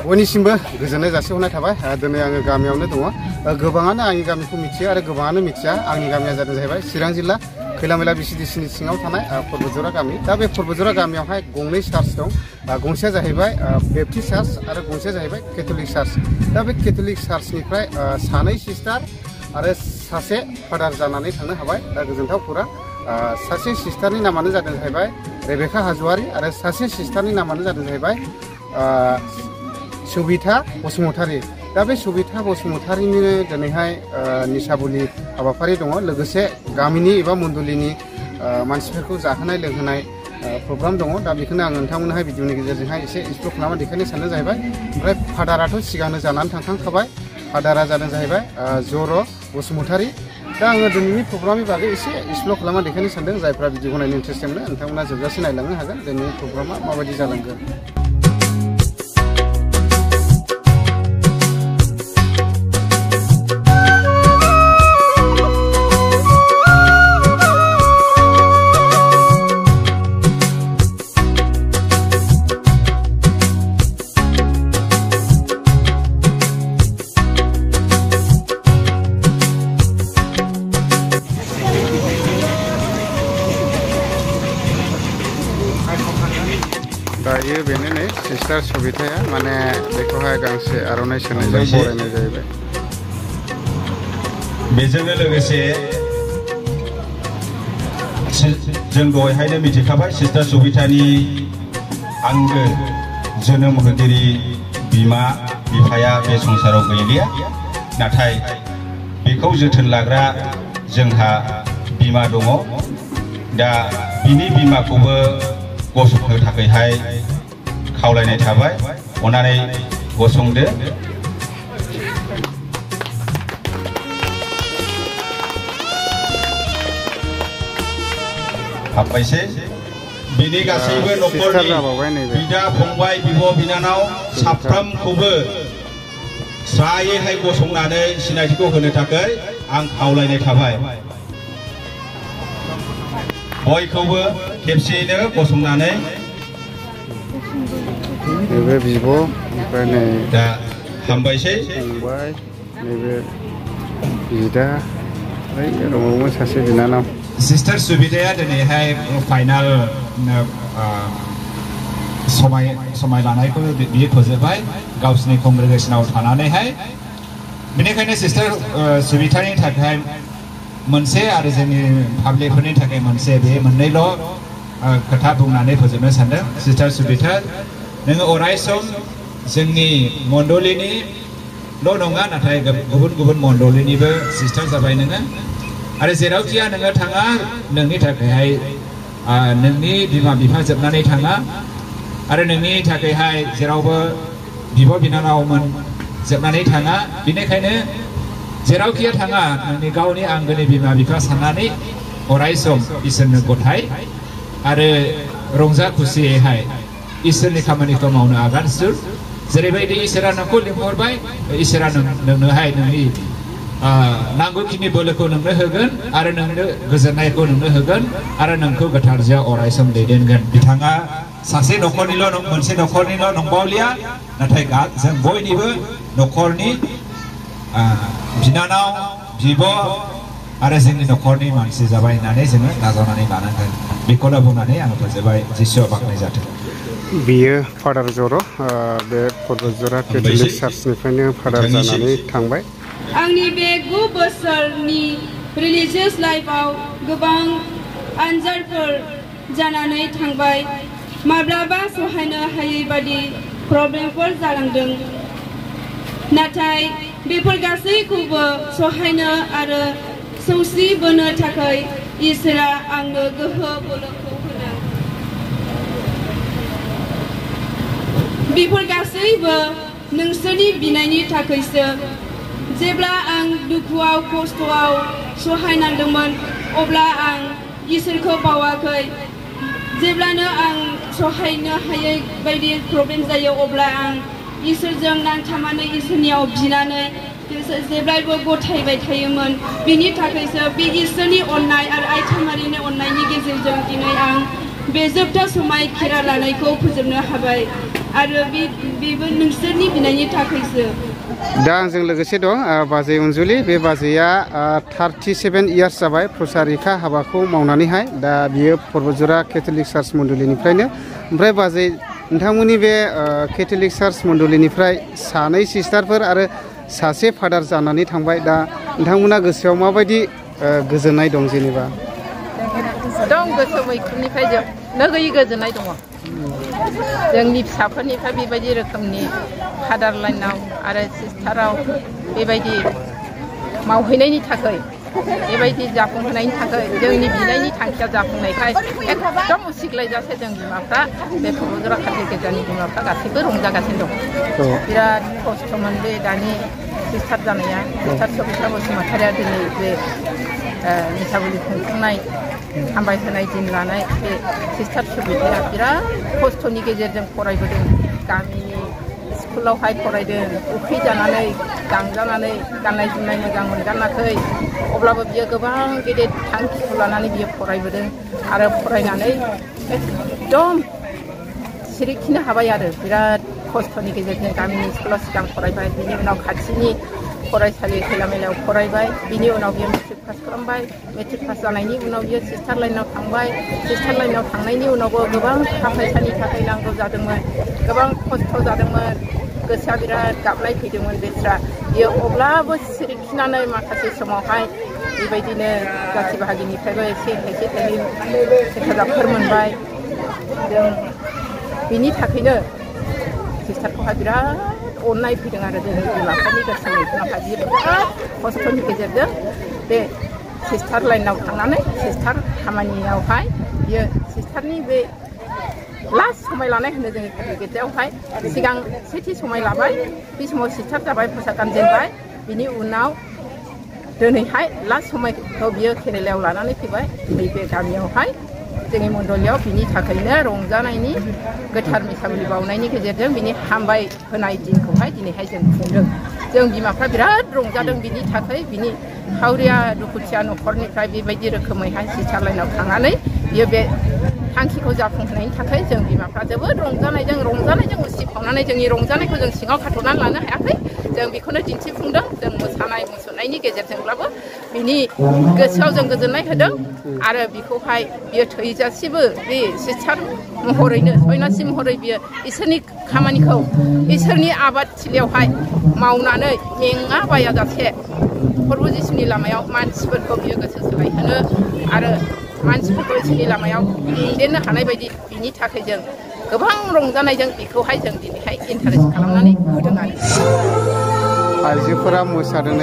बयनिसिमबो गोजोननाय जासिहरनाय थाबाय। दिनै आङो गामियावनो दङ। गोबाङानो आंनि गामिखौ मिथियो आरो गोबाङानो मिथिया। आंनि गामिया जादों जाहैबाय चिरां जिल्ला खैलामैला बिसिडिसिनि सिङाव थानाय पर्बतजरा गामि। दा बे पर्बतजरा गामियावहाय गंनै चार्च दं। गंसेया जाहैबाय बेप्टिस्ट चार्च आरो गंसेया जाहैबाय केथलिक चार्च। दा बे केथलिक चार्चनिफ्राय सानै सिस्टार आरो सासे फादार जानानै थांनो हाबाय। दा गोजोनथाव खौरां। सासे सिस्टारनि नामानो जादों जाहैबाय रेबेका हाज'वारि आरो सासे सिस्टारनि नामानो जादों जाहैबाय सुबिथा बसुमतारी। दा बे सुबिथा बसुमतारीनिनो दिनैहाय निसाबुलि हाबाफारि दङ। लोगोसे गामिनि एबा मण्डलिनि मानसिफोरखौ जाहोनाय लोंहोनाय प्रग्राम दङ। दा बेखौनो आं नोंथांमोनहाय भिडिअनि गेजेरजोंहाय एसे एक्सप्लर खालामना देखायनो सानदों जाहैबाय। ओमफ्राय फादाराथ' सिगांनो जानानै थांखांखाबाय। फादारा जादों जाहैबाय जर' बसुमतारी। दा आङो दिनैनि प्रग्रामनि बागै एसे एक्सप्लर खालामना देखायनो सानदों। जायफ्रा भिडिअखौ नायनो इन्टारेस्ट दंना नोंथांमोना जोबजासे नायलांनो हागोन दिनैनि प्रग्रामा माबायदि जालांगोन। दायो बेनो नै सिस्टार सुबिथाया माने बेखौहाय गांसे आर'नाइ सोनायजों बरायनाय जाहैबाय। बेजोंनो लोगोसे जों दहायहायनो मिथिखाबाय सिस्टार सुबिथानि आंगो जोनोम होगिरि बिमा बिफाया बे संसाराव गैलिया। नाथाय बेखौ जोथोन लाग्रा जोंहा बिमा दङ। दा बिनि बिमाखौबो गसंनो थाखायहाय खावलायनाय थाबाय। अननानै गसंदो। हाबबायसै। बिनि गासैबो न'खरनि बिदा फंबाय बिब' बिनानाव साफ्रोमखौबो स्रायैहाय गसंनानै सिनायथिखौ होनो थाखाय आं खावलायनाय थाबाय। बयखौबो खेबसेयैनो गसंनानै नैबे बिब' ओमफ्राय नै दा हामबायसै फंबाय नैबे बिदा ओमफ्राय दंबावोमोन सासे बिनानाव। सिस्टार सुबिदाया दिनैहाय फाइनाल समाय लानायखौ बियो फोजोबबाय गावसिनि कंग्रेगेसनाव थानानैहाय। बेनिखायनो सिस्टार सुबिदानि थाखाय मोनसे आरो जोंनि पाब्लिकफोरनि थाखाय मोनसे बे मोननैल' खोथा बुंनानै फोजोबनो सानदों। सिस्टार सुबिदा नोङो अरायसम जोंनि मण्डलिनिल' नङा नाथाय गुबुन गुबुन मण्डलिनिबो सिस्टार जाबाय नोङो। आरो जेरावखिया नोङो थाङा नोंनि थाखायहाय नोंनि बिमा बिफा जोबनानै थाङा आरो नोंनि थाखायहाय जेरावबो बिब' बिनानावमोन जोबनानै थाङा। बेनिखायनो जेरावखिया थाङा नोंनि गावनि आंगोनि बिमा बिफा साननानै अरायसम इसोरनो गथाय आरो रंजा खुसियैहाय इसोरनि खामानिखौ मावनो आगान सुर। जेरैबायदि इसोरा नोंखौ लिंहरबाय इसोरा नोंनोहाय नोंनि नांगौखिनि बोलोखौ नोंनो होगोन आरो नोंनो गोजोननायखौ नोंनो होगोन आरो नोंखौ गोथार जिउआव अरायसम दैदेनगोन। बिथाङा सासे न'खरनिल' मोनसे न'खरनिल' नंबावलिया नाथाय जों बयनिबो न'खरनि बिनानाव बिब' आरो जोंनि न'खरनि मानसि जाबाय होननानै जोङो नाजावनानै लानांगोन। बेखौनो बुंनानै आं फोजोबबाय। जिसुआ बाख्नाय जाथों। बियो फादार जर' बे पर्बतजरा केथलिक चार्चनिफ्रायनो फादार जानानै थांबाय। आंनि बे 9 बोसोरनि रिलिजियास लाइफआव गोबां आनजादफोर जानानै थांबाय। माब्लाबा सहायनो हायै बादि प्रब्लेमफोर जालांदों। नाथाय बेफोर गासैखौबो सहायनो आरो सौसिबोनो थाखाय इसोरा आंनो गोहो बोलोखौ होदों। बेफोर गासैबो नोंसोरनि बिनायनि थाखायसो जेब्ला आं दुखुआव खस्थ'आव सहायनांदोंमोन अब्ला आं इसोरखौ बावाखै जेब्लानो आं सहायनो हायै बायदि प्रब्लेम जायो अब्ला आं इसोरजों नांथाबनानै इसोरनियाव बिनानै जेब्लायबो गथायबाय थायोमोन बिनि थाखायसो बे इसोरनि अननाय आरो आइथा मारिनि अननायनि गेजेरजों दिनै आं बे जोबथा समाय खेरा लानायखौ फोजोबनो हाबाय आरो बेबो नोंसोरनि बिनायनि थाखायसो दा आंजों लोगोसे दं बाजै अनजुलि बे बाजैया 37 इयार्स जाबाय प्रसारिका हाबाखौ मावनानैहाय दा बियो पर्बतजरा केथलिक चार्च मण्डलीनिफ्रायनो ओमफ्राय बाजै नोंथांमोननि बे केथलिक चार्च मण्डलीनिफ्राय सानै सिस्टारफोर आरो सासे फादार जानानै थांबाय दा नोंथांमोना गोसोआव माबायदि गोजोननाय दं जेनेबा दं गोसो मैखुननिफ्राय जोबनो गैयै गोजोननाय दङ जोंनि फिसाफोरनिफ्राय बेबायदि रोखोमनि फादार लाइनाव आरो सिस्टाराव बेबायदि मावहैनायनि थाखाय बेबायदि जाफुंहोनायनि थाखाय जोंनि बिनायनि थांखिया जाफुंनायखाय एकदम उसिग्लायजासे जों बिमाफ्रा बे पर्बतजरा काथलिक गिर्जानि बिमाफ्रा गासैबो रंजागासिनो दं बिराद खस्थ'मोन बे दानि सिस्टार जानाया सिस्टार सबिता बसुमतारिया दिनै बे मिसाबुलि खुंफुंनाय हामबाय होनाय दिन लानाय बे सिस्टार सबिताया बिराद खस्थ'नि गेजेरजों फरायबोदों गामिनि स्कुलावहाय फरायदों उखै जानानै गांजानानै गाननाय जोमनाय मोजां मोनगानाखै अब्लाबो बियो गोबां गेदेर थांखिखौ लानानै बियो फरायबोदों आरो फरायनानै एकदम सिरिखिनो हाबाय आरो बिराद खस्थ'नि गेजेरजों गामिनि स्कुलाव सिगां फरायबाय बिनि उनाव खाथिनि फरायसालि खैलामैलायाव फरायबाय बिनि उनाव बियो मेट्रिक पास खालामबाय मेट्रिक पास जानायनि उनाव बियो सिस्टार लाइनाव थांबाय सिस्टार लाइनाव थांनायनि उनावबो गोबां थाखा फैसानि थाखाय नांगौ जादोंमोन गोबां खस्थ' जादोंमोन गोसोआ बिराद गाबनाय फैदोंमोन बेस्रा बियो अब्लाबो सिरिखिनानै माखासे समावहाय बेबायदिनो जाथि बाहागिनिफ्रायबो एसे थाइसे थाइनै हेफाजाबफोर मोनबाय जों बिनि थाखायनो सिस्टारखौहाय बिराद अननाय फैदों आरो जोंनि बिमाफोरनि गोसो मैखुनावहाय बियो बिराद खस्थ'नि गेजेरजों बे सिस्टार लाइनाव थांनानै सिस्टार खामानियावहाय बियो सिस्टारनि बे लास्ट समाय लानाय होनो जोंनि काथलिक गिर्जायावहाय सिगां सेथि समाय लाबाय बे समाव सिस्टार जाबाय प्रसाद गानजेनबाय बिनि उनाव दिनैहाय लास्ट समायखौ बियो केरेलायाव लानानै फैबाय नैबे गामियावहाय जोंनि मण्डलीयाव बिनि थाखायनो रंजानायनि गोथार मिसाबुलि बावनायनि गेजेरजों बिनि हामबाय होनाय दिनखौहाय दिनैहाय जों खुंदों जों बिमाफ्रा बिराद रंजादों बिनि थाखाय बिनि हावरिया दुखुथिया न'खरनिफ्राय बेबायदि रोखोमैहाय सिस्टार लाइनाव थांनानै बियो बे थांखिखौ जाफुंहोनायनि थाखाय जों बिमाफ्रा जोबोद रंजानायजों उसिफावनानै जोंनि रंजानायखौ जों सिङाव खाथ'नानै लानो हायाखै जों बेखौनो दिन्थिफुंदों जों मोसानाय मुसुरनायनि गेजेरजोंब्लाबो बिनि गोसोआव जों गोजोननाय होदों आरो बेखौहाय बियो थैजासेबो बे सिस्टार महरैनो सयनासि महरै बियो इसोरनि खामानिखौ इसोरनि आबादथिलियावहाय मावनानै मेङा बायाजासे प्रभु जिसुनि लामायाव मानसिफोरखौ बियो गोसो सोलायहोनो आरो मानसिफोरखौ इसोरनि लामायाव दैदेननो हानाय बायदि बिनि थाखाय जों गोबां रंजानायजों बेखौहाय जों दिनैहाय इन्टारेस्ट खालामनानै होदों आरो आइजोफोरा मोसादों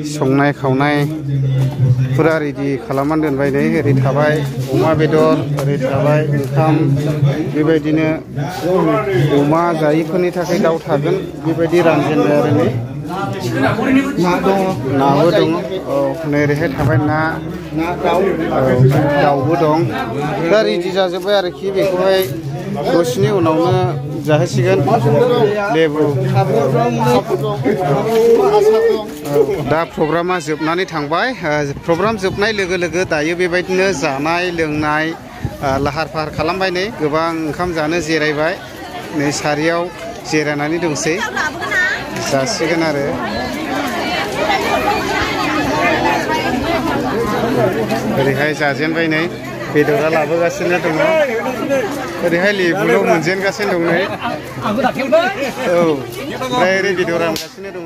संनाय खावनाय पूरा रेडि खालामनानै दोनबाय नै ओरै थाबाय अमा बेदर ओरै थाबाय ओंखाम बेबायदिनो अमा जायैफोरनि थाखाय दाउ थागोन बेबायदि रानजेनबाय आरो नै नाबो दङ औ नै ओरैहाय थाबाय ना दाउबो दं दा रेडि जाजोब्बाय आरोखि बेखौहाय दसेनि उनावनो जाहोसिगोन लेबु दा प्रग्रामा जोबनानै थांबाय प्रग्राम जोबनाय लोगो लोगो दायो बेबायदिनो जानाय लोंनाय लाहार फाहार खालामबाय नै गोबां ओंखाम जानो जिरायबाय नै सारियाव जिरायनानै दंसै जासिगोन आरो ओरैहाय जाजेनबाय नै बेदरा लाबोगासिनो दङ ओरैहाय लेबुल' मोनजेनगासिनो दं नै औ ओमफ्राय ओरै बेदर रानगासिनो दङ